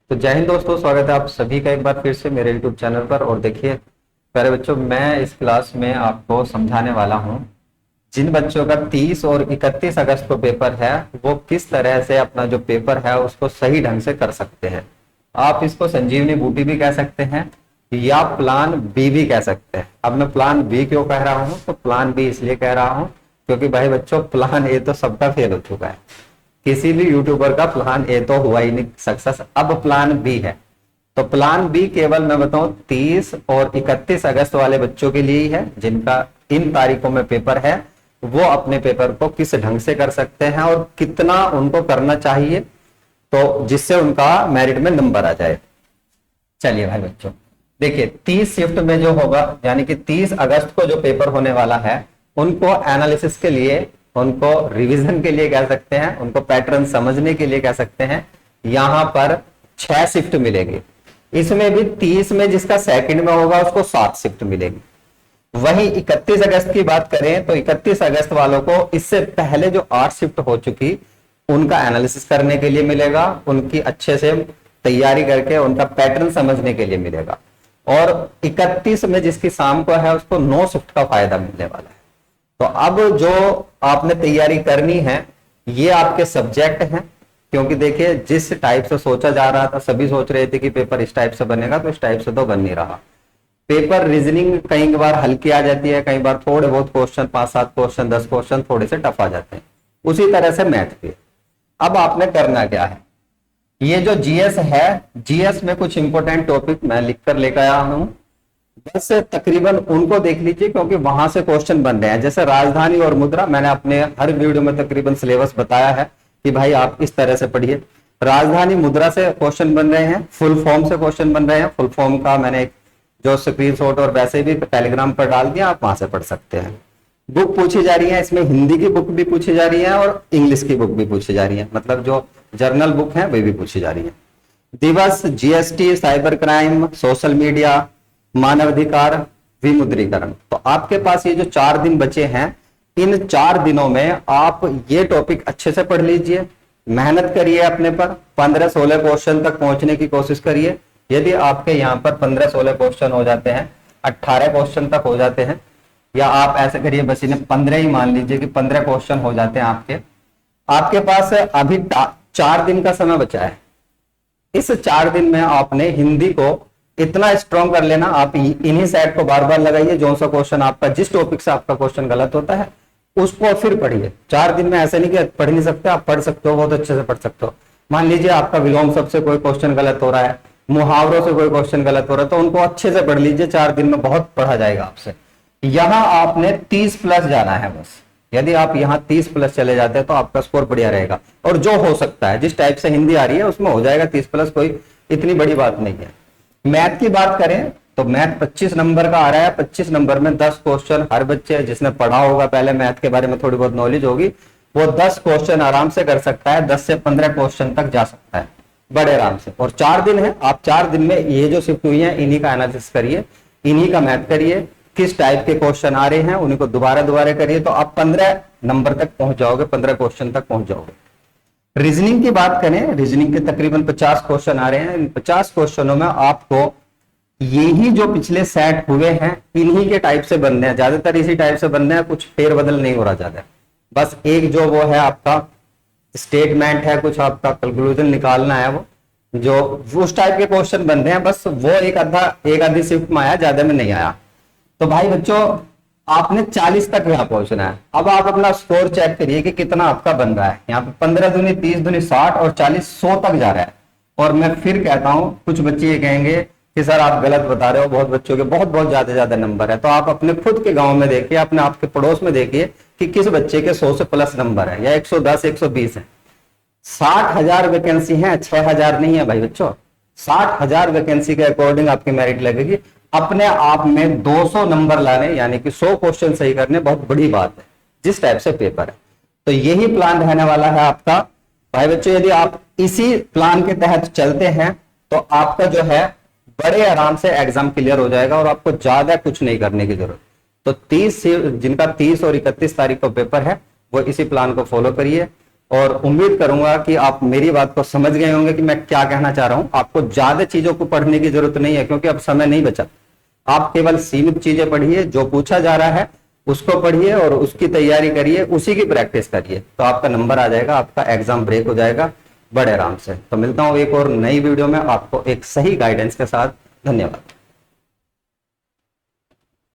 तो जय हिंद दोस्तों, स्वागत है आप सभी का एक बार फिर से मेरे YouTube चैनल पर। और देखिए प्यारे बच्चों, मैं इस क्लास में आपको समझाने वाला हूं जिन बच्चों का 30 और 31 अगस्त को पेपर है वो किस तरह से अपना जो पेपर है उसको सही ढंग से कर सकते हैं। आप इसको संजीवनी बूटी भी कह सकते हैं या प्लान बी भी कह सकते हैं। अब मैं प्लान बी क्यों कह रहा हूं, तो प्लान बी इसलिए कह रहा हूं क्योंकि भाई बच्चों प्लान ए तो सबका फेल हो चुका है। किसी भी यूट्यूबर का प्लान ए तो हुआ ही नहीं सक्सेस, अब प्लान बी है। तो प्लान बी केवल मैं बताऊं 30 और 31 अगस्त वाले बच्चों के लिए ही है जिनका इन तारीखों में पेपर है। वो अपने पेपर को किस ढंग से कर सकते हैं और कितना उनको करना चाहिए तो जिससे उनका मेरिट में नंबर आ जाए। चलिए भाई बच्चों देखिए 30 शिफ्ट में जो होगा यानी कि 30 अगस्त को जो पेपर होने वाला है उनको एनालिसिस के लिए, उनको रिवीजन के लिए कह सकते हैं, उनको पैटर्न समझने के लिए कह सकते हैं। यहां पर 6 शिफ्ट मिलेगी। इसमें भी 30 में जिसका सेकंड में होगा उसको 7 शिफ्ट मिलेगी। वहीं 31 अगस्त की बात करें तो 31 अगस्त वालों को इससे पहले जो 8 शिफ्ट हो चुकी उनका एनालिसिस करने के लिए मिलेगा, उनकी अच्छे से तैयारी करके उनका पैटर्न समझने के लिए मिलेगा। और 31 में जिसकी शाम को है उसको 9 शिफ्ट का फायदा मिलने वाला है। तो अब जो आपने तैयारी करनी है ये आपके सब्जेक्ट हैं, क्योंकि देखिए जिस टाइप से सोचा जा रहा था सभी सोच रहे थे कि पेपर इस टाइप से बनेगा, तो इस टाइप से तो बन नहीं रहा। पेपर रीजनिंग कई बार हल्की आ जाती है, कई बार थोड़े बहुत क्वेश्चन 5-7 क्वेश्चन 10 क्वेश्चन थोड़े से टफ आ जाते हैं। उसी तरह से मैथ भी। अब आपने करना क्या है, ये जो जीएस है, जीएस में कुछ इंपॉर्टेंट टॉपिक मैं लिखकर लेकर आया हूं, बस तकरीबन उनको देख लीजिए क्योंकि वहां से क्वेश्चन बन रहे हैं। जैसे राजधानी और मुद्रा, मैंने अपने हर वीडियो में तकरीबन सिलेबस बताया है कि भाई आप इस तरह से पढ़िए। राजधानी मुद्रा से क्वेश्चन बन रहे हैं, फुल फॉर्म से क्वेश्चन बन रहे हैं। फुल फॉर्म का मैंने एक जो स्क्रीनशॉट और वैसे भी टेलीग्राम पर डाल दिया, आप वहां से पढ़ सकते हैं। बुक पूछी जा रही है, इसमें हिंदी की बुक भी पूछी जा रही है और इंग्लिश की बुक भी पूछी जा रही है, मतलब जो जर्नल बुक है वे भी पूछी जा रही है। दिवस, GST, cyber crime, social media, मानवाधिकार, विमुद्रीकरण। तो आपके पास ये जो 4 दिन बचे हैं, इन 4 दिनों में आप ये टॉपिक अच्छे से पढ़ लीजिए, मेहनत करिए अपने पर, 15-16 क्वेश्चन तक पहुंचने की कोशिश करिए। यदि आपके यहाँ पर 15-16 क्वेश्चन हो जाते हैं, 18 क्वेश्चन तक हो जाते हैं, या आप ऐसे करिए बस इन्हें 15 ही मान लीजिए कि 15 क्वेश्चन हो जाते हैं आपके पास अभी 4 दिन का समय बचा है। इस 4 दिन में आपने हिंदी को इतना स्ट्रॉन्ग कर लेना, आप इन्हीं सेट को बार बार लगाइए। जो सा क्वेश्चन आपका, जिस टॉपिक से आपका क्वेश्चन गलत होता है उसको फिर पढ़िए। 4 दिन में ऐसे नहीं कि पढ़ नहीं सकते, आप पढ़ सकते हो, बहुत अच्छे से पढ़ सकते हो। मान लीजिए आपका विलोम शब्द से कोई क्वेश्चन गलत हो रहा है, मुहावरों से कोई क्वेश्चन गलत हो रहा है, तो उनको अच्छे से पढ़ लीजिए। 4 दिन में बहुत पढ़ा जाएगा आपसे। यहां आपने 30+ जाना है बस। यदि आप यहां 30+ चले जाते हैं तो आपका स्कोर बढ़िया रहेगा। और जो हो सकता है, जिस टाइप से हिंदी आ रही है उसमें हो जाएगा 30+, कोई इतनी बड़ी बात नहीं है। मैथ की बात करें तो मैथ 25 नंबर का आ रहा है। 25 नंबर में 10 क्वेश्चन हर बच्चे जिसने पढ़ा होगा, पहले मैथ के बारे में थोड़ी बहुत नॉलेज होगी, वो 10 क्वेश्चन आराम से कर सकता है। 10 से 15 क्वेश्चन तक जा सकता है बड़े आराम से। और 4 दिन है, आप 4 दिन में ये जो शिफ्ट हुई है इन्हीं का एनालिसिस करिए, इन्हीं का मैथ करिए, किस टाइप के क्वेश्चन आ रहे हैं उन्हीं को दोबारा करिए, तो आप 15 नंबर तक पहुंच जाओगे, 15 क्वेश्चन तक पहुंच जाओगे। रीजनिंग की बात करें, रीजनिंग के तकरीबन 50 क्वेश्चन आ रहे हैं। इन 50 क्वेश्चनों में आपको यही जो पिछले सेट हुए हैं इन्हीं के टाइप से बनने हैं, ज्यादातर इसी टाइप से बनने हैं, कुछ फेरबदल नहीं हो रहा ज्यादा। बस एक जो वो है आपका स्टेटमेंट है, कुछ आपका कंक्लूजन निकालना है, वो जो उस टाइप के क्वेश्चन बन रहे हैं, बस वो एक आधी शिफ्ट में आया, ज्यादा में नहीं आया। तो भाई बच्चों आपने 40 तक यहाँ पहुंचना है। अब आप अपना स्कोर चेक करिए कि कितना आपका बन रहा है। यहाँ पे 15 दूनी 30 दूनी 60 और 40 100 तक जा रहा है। और मैं फिर कहता हूं, कुछ बच्चे ये कहेंगे कि सर आप गलत बता रहे हो, बहुत बच्चों के बहुत ज्यादा नंबर है। तो आप अपने खुद के गांव में देखिए, अपने आपके पड़ोस में देखिए कि किस बच्चे के 100 से प्लस नंबर है, या 110 120 है। 60,000 वैकेंसी है, 6,000 नहीं है भाई बच्चों। 60,000 वैकेंसी के अकॉर्डिंग आपकी मेरिट लगेगी। अपने आप में 200 नंबर लाने यानी कि 100 क्वेश्चन सही करने बहुत बड़ी बात है, जिस टाइप से पेपर है। तो यही प्लान रहने वाला है आपका भाई बच्चों। यदि आप इसी प्लान के तहत चलते हैं तो आपका जो है बड़े आराम से एग्जाम क्लियर हो जाएगा और आपको ज्यादा कुछ नहीं करने की जरूरत। तो 30 से जिनका 30 और 31 तारीख को पेपर है वो इसी प्लान को फॉलो करिए। और उम्मीद करूंगा कि आप मेरी बात को समझ गए होंगे कि मैं क्या कहना चाह रहा हूं। आपको ज्यादा चीजों को पढ़ने की जरूरत नहीं है, क्योंकि अब समय नहीं बचा। आप केवल सीमित चीजें पढ़िए, जो पूछा जा रहा है उसको पढ़िए और उसकी तैयारी करिए, उसी की प्रैक्टिस करिए, तो आपका नंबर आ जाएगा, आपका एग्जाम ब्रेक हो जाएगा बड़े आराम से। तो मिलता हूं एक और नई वीडियो में आपको एक सही गाइडेंस के साथ। धन्यवाद।